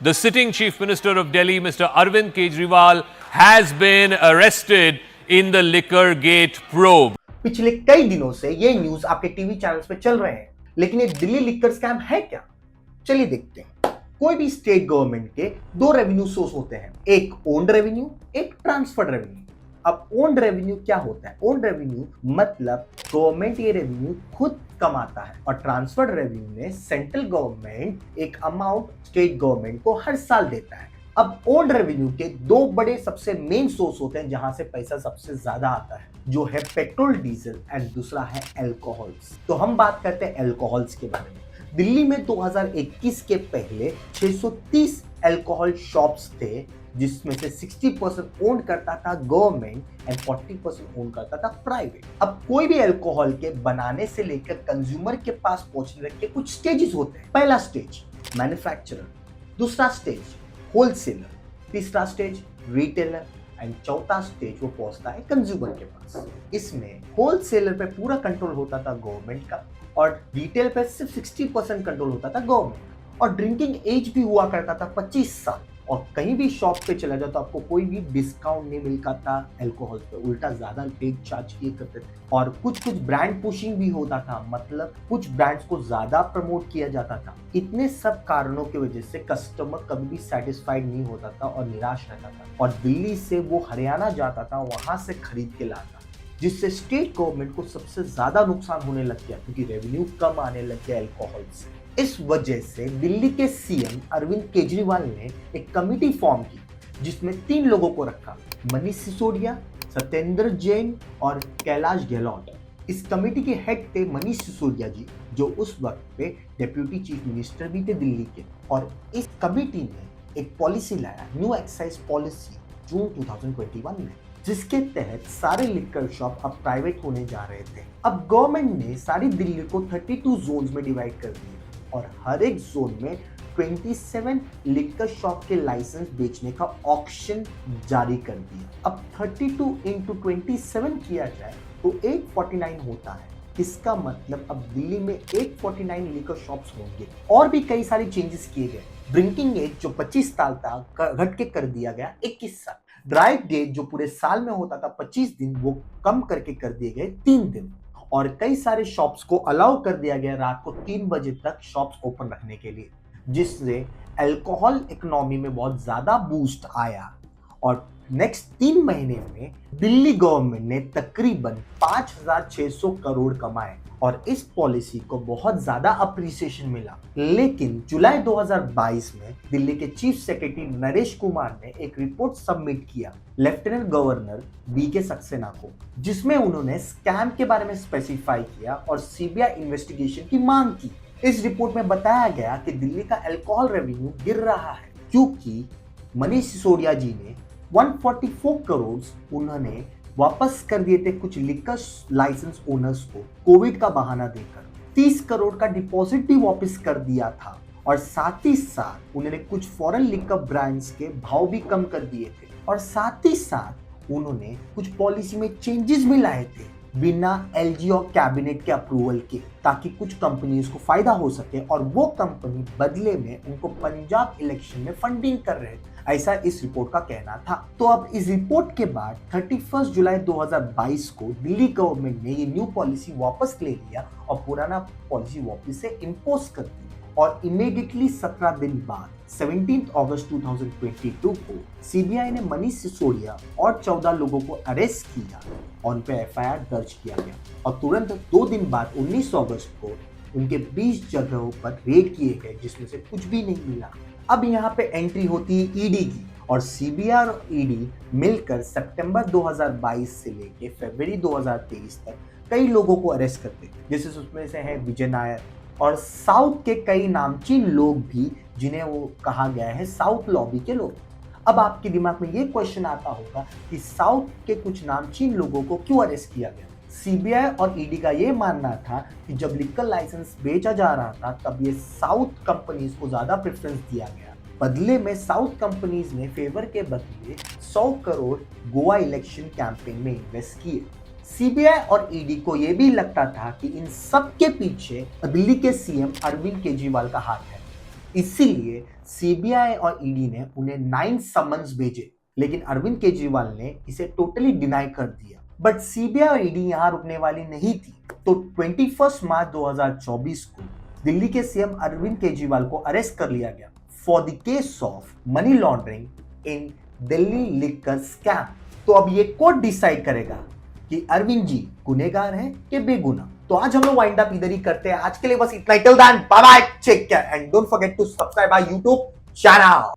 The sitting Chief Minister of Delhi, Mr. Arvind Kejriwal, has been arrested in the liquor gate probe. पिछले कई दिनों से ये news आपके टीवी चैनल्स पे चल रहे हैं, लेकिन ये दिल्ली लिकर स्कैम है क्या? चलिए देखते हैं। कोई भी स्टेट गवर्नमेंट के दो रेवेन्यू सोर्स होते हैं, एक ओन्ड रेवेन्यू, एक ट्रांसफर्ड रेवेन्यू। अब ओन्ड रेवेन्यू क्या होता है? ओन्ड रेवेन्यू मतलब गवर्नमेंट ये रेवेन्यू खुद कमाता है, और ट्रांसफर्ड रेवेन्यू में सेंट्रल गवर्नमेंट एक अमाउंट स्टेट गवर्नमेंट को हर साल देता है। अब ओन्ड रेवेन्यू के दो बड़े सबसे मेन सोर्स होते हैं जहां से पैसा सबसे ज्यादा आता है, जो है पेट्रोल डीजल एंड दूसरा है अल्कोहल्स। तो हम बात करते हैं अल्कोहल्स के बारे में। दिल्ली में 2021 के पहले 630 अल्कोहल शॉप्स थे, जिसमें से 60% ओन करता था गवर्नमेंट एंड 40% ओन करता था प्राइवेट। अब कोई भी अल्कोहल के बनाने से लेकर कंज्यूमर के पास पहुंचने तक के कुछ स्टेजेस होते हैं। पहला स्टेज मैन्युफैक्चरर, दूसरा स्टेज होलसेलर, तीसरा स्टेज रिटेलर एंड चौथा स्टेज वो पहुंचता है कंज्यूमर के पास। इसमें होलसेलर पे पूरा कंट्रोल होता था गवर्नमेंट का, और रिटेल पे सिर्फ 60% कंट्रोल होता था गवर्नमेंट। और ड्रिंकिंग एज भी हुआ करता था 25 साल, और कहीं भी शॉप पे चला जाओ तो आपको कोई भी डिस्काउंट नहीं मिलता था अल्कोहल पे, उल्टा ज्यादा रेट चार्ज किए करते थे। और कुछ ब्रांड पुशिंग भी होता था, मतलब कुछ ब्रांड्स को ज्यादा प्रमोट किया जाता था। इतने सब कारणों की वजह से कस्टमर कभी भी सेटिस्फाइड नहीं होता था और निराश रहता था, और दिल्ली से वो हरियाणा जाता था, वहां से खरीद के लाता, जिससे स्टेट गवर्नमेंट को सबसे ज्यादा नुकसान होने लग गया, क्योंकि रेवेन्यू कम आने लग गया अल्कोहल से। इस वजह से दिल्ली के सीएम अरविंद केजरीवाल ने एक कमेटी फॉर्म की, जिसमें 3 लोगों को रखा, मनीष सिसोदिया, सत्येंद्र जैन और कैलाश गहलोत। इस कमेटी के हेड थे मनीष सिसोदिया जी, जो उस वक्त पे डिप्यूटी चीफ मिनिस्टर भी थे दिल्ली के। और इस कमेटी ने एक पॉलिसी लाया, न्यू एक्साइज पॉलिसी, जून 2021 में, जिसके तहत सारे लिकर शॉप अब प्राइवेट होने जा रहे थे। अब गवर्नमेंट ने सारी दिल्ली को 32 जोन्स में डिवाइड कर दिया, और हर एक जोन में 27 लिकर शॉप के लाइसेंस बेचने का ऑक्शन जारी कर दिया। अब 32 इंटू 27 किया जाए तो 849 होता है। इसका मतलब अब दिल्ली में 849 लिकर शॉप्स होंगे। और भी कई सारे चेंजेस किए गए। ड्रिंकिंग एज जो 25 साल था घट के कर दिया गया 21 साल। ड्राई डेट जो पूरे साल में होता था 25 दिन, वो कम करके कर दिए गए 3 दिन। और कई सारे शॉप्स को अलाउ कर दिया गया रात को 3 बजे तक शॉप्स ओपन रखने के लिए, जिससे अल्कोहल इकोनॉमी में बहुत ज्यादा बूस्ट आया। और नेक्स्ट 3 महीने में दिल्ली गवर्नमेंट ने तकरीबन 5,600 करोड़ कमाए, और इस पॉलिसी को बहुत ज्यादा अप्रिसिएशन मिला। लेकिन जुलाई 2022 में दिल्ली के चीफ सेक्रेटरी नरेश कुमार ने एक रिपोर्ट सबमिट किया लेफ्टिनेंट गवर्नर बीके सक्सेना को, जिसमें उन्होंने स्कैम के बारे में स्पेसिफाई किया और सीबीआई इन्वेस्टिगेशन की मांग की। इस रिपोर्ट में बताया गया कि दिल्ली का अल्कोहल रेवेन्यू गिर रहा है, क्योंकि मनीष सिसोदिया जी ने 144 करोड़ उन्होंने वापस कर दिए थे कुछ लिकर लाइसेंस ओनर्स को कोविड का बहाना देकर। 30 करोड़ का डिपॉजिट भी वापस कर दिया था, और साथ ही साथ उन्होंने कुछ फॉरेन लिकर ब्रांड्स के भाव भी कम कर दिए थे, और साथ ही साथ उन्होंने कुछ पॉलिसी में चेंजेस भी लाए थे बिना एलजी और कैबिनेट के अप्रूवल के, ताकि कुछ कंपनीज को फायदा हो सके, और वो कंपनी बदले में उनको पंजाब इलेक्शन में फंडिंग कर रहे थे, ऐसा इस रिपोर्ट का कहना था। तो अब इस रिपोर्ट के बाद 31 जुलाई 2022 को दिल्ली गवर्नमेंट ने ये न्यू पॉलिसी वापस ले लिया और पुराना पॉलिसी वापस से इम्पोज कर दी। और इमीडिएटली 17 दिन बाद 17 अगस्त 2022 को सीबीआई ने मनीष सिसोदिया और 14 लोगों को अरेस्ट किया और उन पे एफआईआर दर्ज किया गया। और तुरंत 2 दिन बाद 19 अगस्त को उनके 20 जगहों पर रेड किए गए, जिसमें से कुछ भी नहीं मिला। अब यहाँ पे एंट्री होती है ईडी की, और सीबीआई और ईडी मिलकर सितंबर 2022 से लेके फरवरी 2023 तक कई लोगों को अरेस्ट करते हैं, जैसे उसमें से है विजय नायर और साउथ के कई नामचीन लोग भी, जिन्हें वो कहा गया है साउथ लॉबी के लोग। अब आपके दिमाग में ये क्वेश्चन आता होगा कि साउथ के कुछ नामचीन लोगों को क्यों अरेस्ट किया गया? सीबीआई और ईडी का ये मानना था कि जब लिकर लाइसेंस बेचा जा रहा था, तब ये साउथ कंपनीज को ज्यादा प्रेफरेंस दिया गया। बदले में साउथ कंपनीज ने फेवर के बदले 100 करोड़ गोवा इलेक्शन कैंपेन में इन्वेस्ट किए। सीबीआई और ईडी को यह भी लगता था कि इन सब के पीछे दिल्ली के सीएम अरविंद केजरीवाल का हाथ है। इसीलिए सीबीआई और ईडी ने उन्हें 9 समन्स भेजे, लेकिन अरविंद केजरीवाल ने इसे टोटली डिनाई कर दिया। बट सीबीआई और ईडी यहां रुकने वाली नहीं थी, तो 21 मार्च 2024 को दिल्ली के सीएम अरविंद केजरीवाल को अरेस्ट कर लिया गया for the case of money laundering in Delhi liquor scam. तो अब ये कोर्ट डिसाइड करेगा कि अरविंद जी गुनहगार हैं कि बेगुनाह। तो आज हम लोग वाइंड अप इधर ही करते हैं। आज के लिए बस इतना ही। Till then bye bye, take care and don't forget to subscribe our YouTube channel.